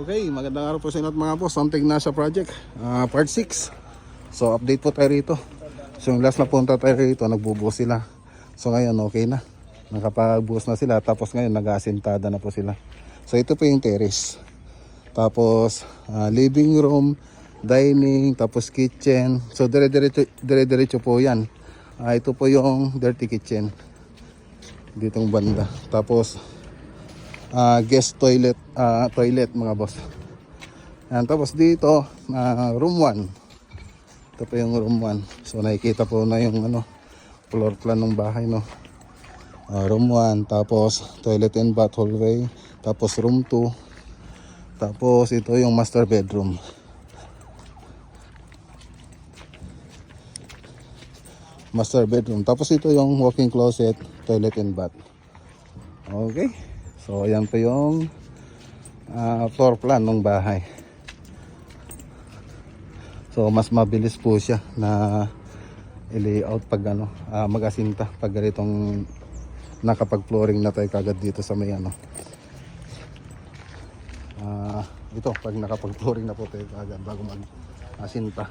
Okay, magandang araw po sa inyo mga boss. Something na sa project, part 6. So update po tayo rito. So yung last na punta tayo rito, nagbubuhos sila. So ngayon okay na, nakapagbuhos na sila. Tapos ngayon nag-aasintada na po sila. So ito po yung terrace. Tapos living room, dining, tapos kitchen. So dire-diretso po yan. Ito po yung dirty kitchen ditong banda. Tapos guest toilet, toilet mga boss. Yan, tapos dito room 1. Ito po yung room 1. So nakikita po na yung floor plan ng bahay, no. Room 1, tapos toilet and bath hallway, tapos room 2, tapos ito yung master bedroom. Tapos ito yung walk-in closet, toilet and bath. Okay, so ayan po yung floor plan ng bahay. So mas mabilis po siya na i-layout pag mag-asinta, pag ganitong nakapag-flooring na tayo kagad dito sa may ito pag nakapag-flooring na po tayo kagad bago mag-asinta.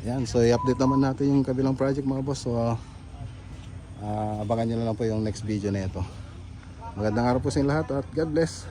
Yan, so i-update naman natin yung kabilang project mga boss. So abangan nyo na lang po yung next video na ito. Magandang araw po sa inyo lahat at God bless.